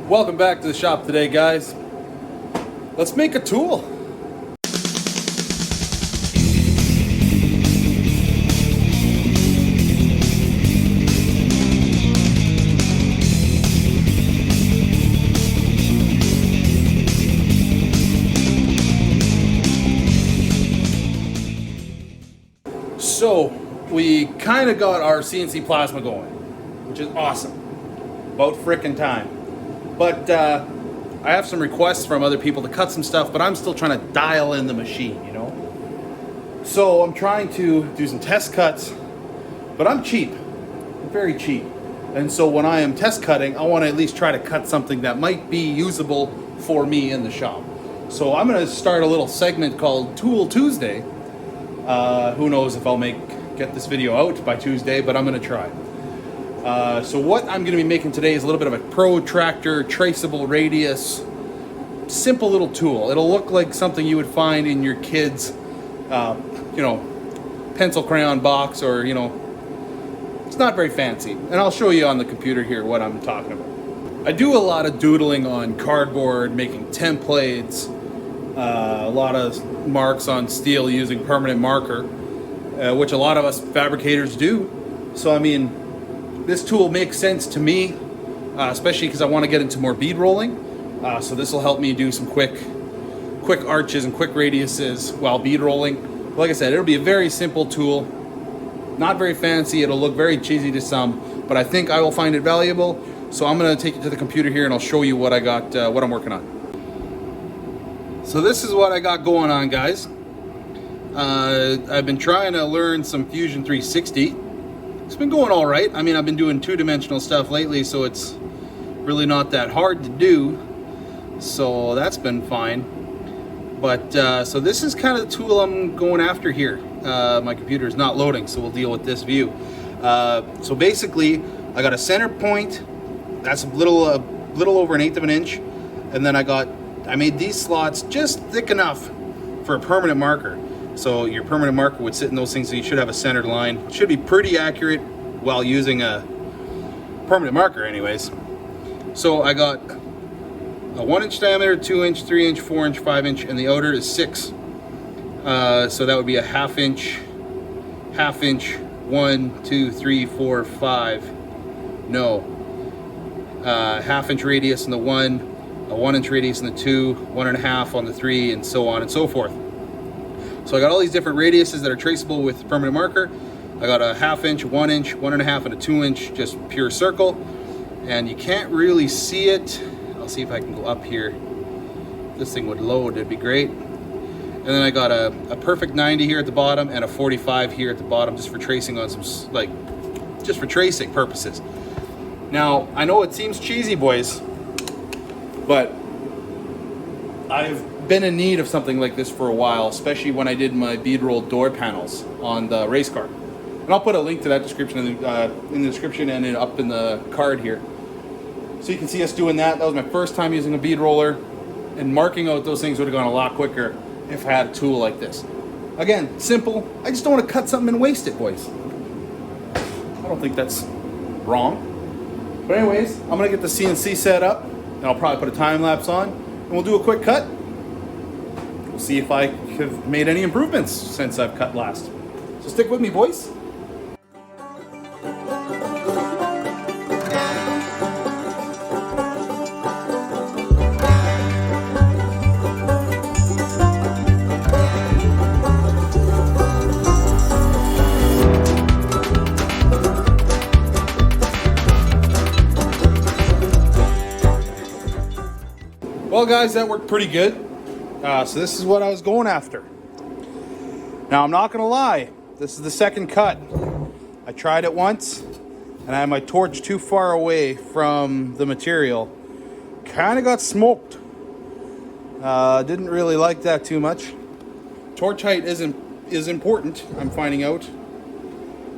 Welcome back to the shop today, guys. Let's make a tool. So we kind of got our CNC plasma going, which is awesome. About frickin' time. But I have some requests from other people to cut some stuff, but I'm still trying to dial in the machine, you know? So I'm trying to do some test cuts, but I'm cheap. I'm very cheap. And so when I am test cutting, I want to at least try to cut something that might be usable for me in the shop. So I'm going to start a little segment called Tool Tuesday. Who knows if I'll get this video out by Tuesday, but I'm going to try. So what I'm going to be making today is a little bit of a protractor, traceable radius, simple little tool. It'll look like something you would find in your kid's, pencil crayon box, or, it's not very fancy. And I'll show you on the computer here what I'm talking about. I do a lot of doodling on cardboard, making templates, a lot of marks on steel using permanent marker, which a lot of us fabricators do. So, I mean, this tool makes sense to me, especially because I want to get into more bead rolling. So this will help me do some quick arches and quick radiuses while bead rolling. Like I said, it'll be a very simple tool, not very fancy. It'll look very cheesy to some, but I think I will find it valuable. So I'm going to take it to the computer here and I'll show you what I got, what I'm working on. So this is what I got going on, guys. I've been trying to learn some Fusion 360. It's been going all right. I mean, I've been doing two-dimensional stuff lately, so it's really not that hard to do. So that's been fine. But so this is kind of the tool I'm going after here. My computer is not loading, so we'll deal with this view. So basically, I got a center point. That's a little over 1/8 of an inch, and then I made these slots just thick enough for a permanent marker. So your permanent marker would sit in those things, so you should have a centered line. It should be pretty accurate while using a permanent marker anyways. So I got a 1-inch diameter, 2-inch, 3-inch, 4-inch, 5-inch, and the outer is 6. So that would be a half inch, 1, 2, 3, 4, 5. No. Half-inch radius in the 1, a 1-inch radius in the 2, 1.5 on the 3, and so on and so forth. So I got all these different radiuses that are traceable with permanent marker. I got a 1/2 inch, 1 inch, 1.5, and a 2-inch, just pure circle. And you can't really see it. I'll see if I can go up here. If this thing would load, it'd be great. And then I got a perfect 90 here at the bottom and a 45 here at the bottom, just for tracing on some, just for tracing purposes. Now, I know it seems cheesy, boys, but I've been in need of something like this for a while, especially when I did my bead roll door panels on the race car. And I'll put a link to that description in the description and up in the card here, so you can see us doing that. That was my first time using a bead roller, and marking out those things would have gone a lot quicker if I had a tool like this. Again, simple. I just don't want to cut something and waste it, boys. I don't think that's wrong. But anyways, I'm gonna get the CNC set up, and I'll probably put a time lapse on, and we'll do a quick cut. See if I have made any improvements since I've cut last. So stick with me, boys. Well, guys, that worked pretty good. So this is what I was going after. Now, I'm not gonna lie, this is the second cut. I tried it once, and I had my torch too far away from the material. Kind of got smoked. Didn't really like that too much. Torch height is important, I'm finding out.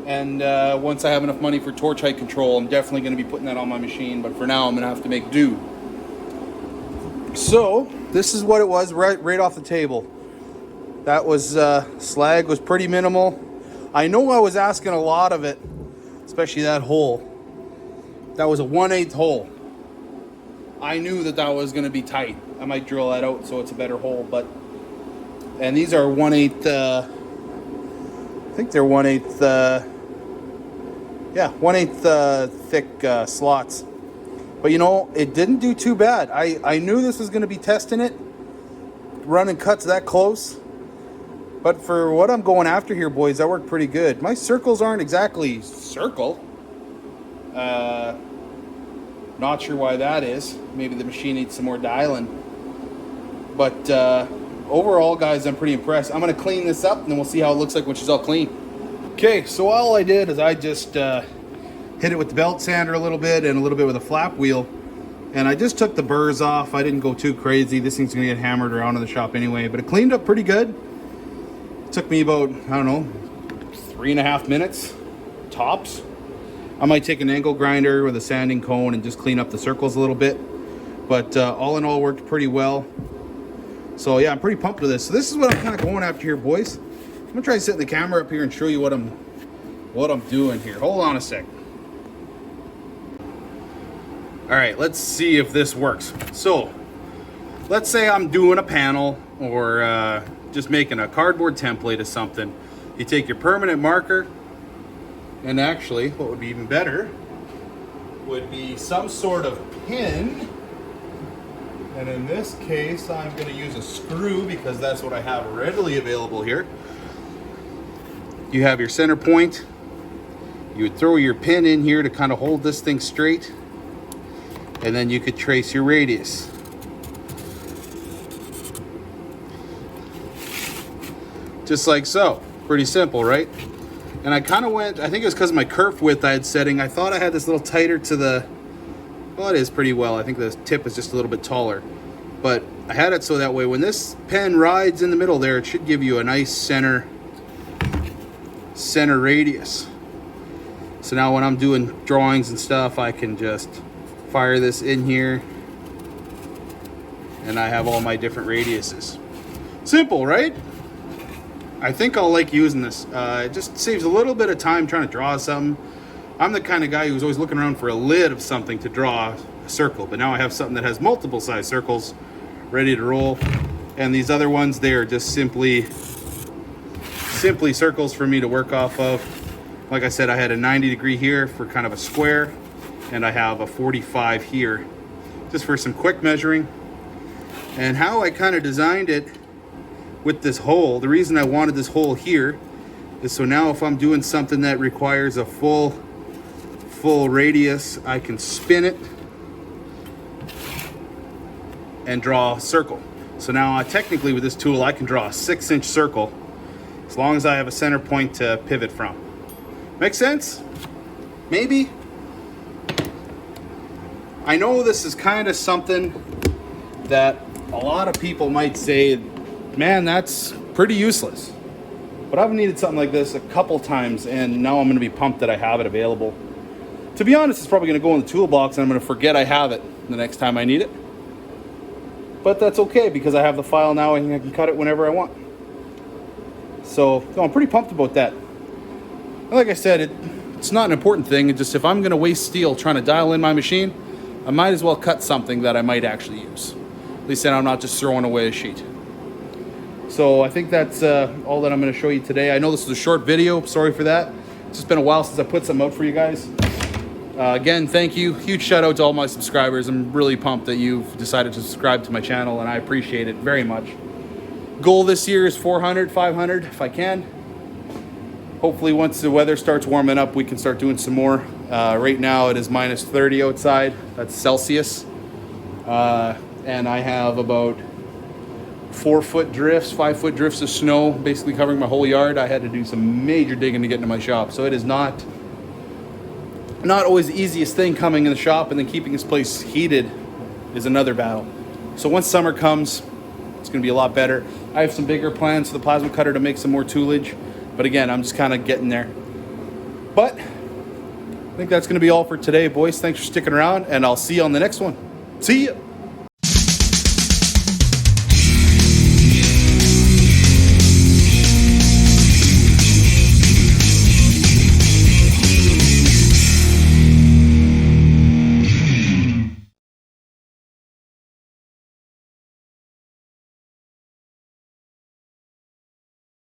And once I have enough money for torch height control, I'm definitely gonna be putting that on my machine, but for now, I'm gonna have to make do. So this is what it was right off the table. That was slag was pretty minimal. I know I was asking a lot of it, especially that hole. That was a 1/8 hole. I knew that was going to be tight. I might drill that out so it's a better hole, and these are 1/8, I think they're 1/8, yeah, 1/8 thick slots. But you know, it didn't do too bad. I knew this was going to be testing it, running cuts that close. But for what I'm going after here, boys, that worked pretty good. My circles aren't exactly circle. Not sure why that is. Maybe the machine needs some more dialing. But overall, guys, I'm pretty impressed. I'm going to clean this up, and then we'll see how it looks like when she's all clean. Okay, so all I did is I just hit it with the belt sander a little bit and a little bit with a flap wheel. And I just took the burrs off. I didn't go too crazy. This thing's going to get hammered around in the shop anyway. But it cleaned up pretty good. It took me about, I don't know, 3.5 minutes, tops. I might take an angle grinder with a sanding cone and just clean up the circles a little bit. But all in all, worked pretty well. So yeah, I'm pretty pumped with this. So this is what I'm kind of going after here, boys. I'm gonna try setting the camera up here and show you what I'm doing here. Hold on a sec. All right, let's see if this works. So let's say I'm doing a panel or just making a cardboard template of something. You take your permanent marker, and actually what would be even better would be some sort of pin. And in this case, I'm going to use a screw because that's what I have readily available here. You have your center point. You would throw your pin in here to kind of hold this thing straight. And then you could trace your radius. Just like so. Pretty simple, right? And I kind of went, I think it was because of my kerf width I had setting. I thought I had this a little tighter to the, well, it is pretty well. I think the tip is just a little bit taller. But I had it so that way when this pen rides in the middle there, it should give you a nice center radius. So now when I'm doing drawings and stuff, I can just fire this in here. And I have all my different radiuses. Simple, right? I think I'll like using this. It just saves a little bit of time trying to draw something. I'm the kind of guy who's always looking around for a lid of something to draw a circle, but now I have something that has multiple size circles ready to roll. And these other ones, they're just simply circles for me to work off of. Like I said, I had a 90-degree here for kind of a square, and I have a 45 here just for some quick measuring. And how I kind of designed it with this hole, the reason I wanted this hole here is so now if I'm doing something that requires a full radius, I can spin it and draw a circle. So now technically with this tool I can draw a 6-inch circle as long as I have a center point to pivot from. Make sense? Maybe? I know this is kind of something that a lot of people might say, man, that's pretty useless. But I've needed something like this a couple times, and now I'm going to be pumped that I have it available. To be honest, it's probably going to go in the toolbox, and I'm going to forget I have it the next time I need it. But that's okay, because I have the file now, and I can cut it whenever I want. So I'm pretty pumped about that. And like I said, it's not an important thing. It's just if I'm going to waste steel trying to dial in my machine, I might as well cut something that I might actually use. At least then I'm not just throwing away a sheet. So I think that's all that I'm going to show you today. I know this is a short video. Sorry for that. It's just been a while since I put something out for you guys. Again, thank you. Huge shout out to all my subscribers. I'm really pumped that you've decided to subscribe to my channel, and I appreciate it very much. Goal this year is 400, 500 if I can. Hopefully once the weather starts warming up, we can start doing some more. Right now it is minus 30 outside. That's Celsius. And I have about 4-foot drifts, 5-foot drifts of snow basically covering my whole yard. I had to do some major digging to get into my shop. So it is not always the easiest thing coming in the shop, and then keeping this place heated is another battle. So once summer comes, it's going to be a lot better. I have some bigger plans for the plasma cutter to make some more toolage. But again, I'm just kind of getting there. But I think that's going to be all for today, boys. Thanks for sticking around, and I'll see you on the next one. See ya!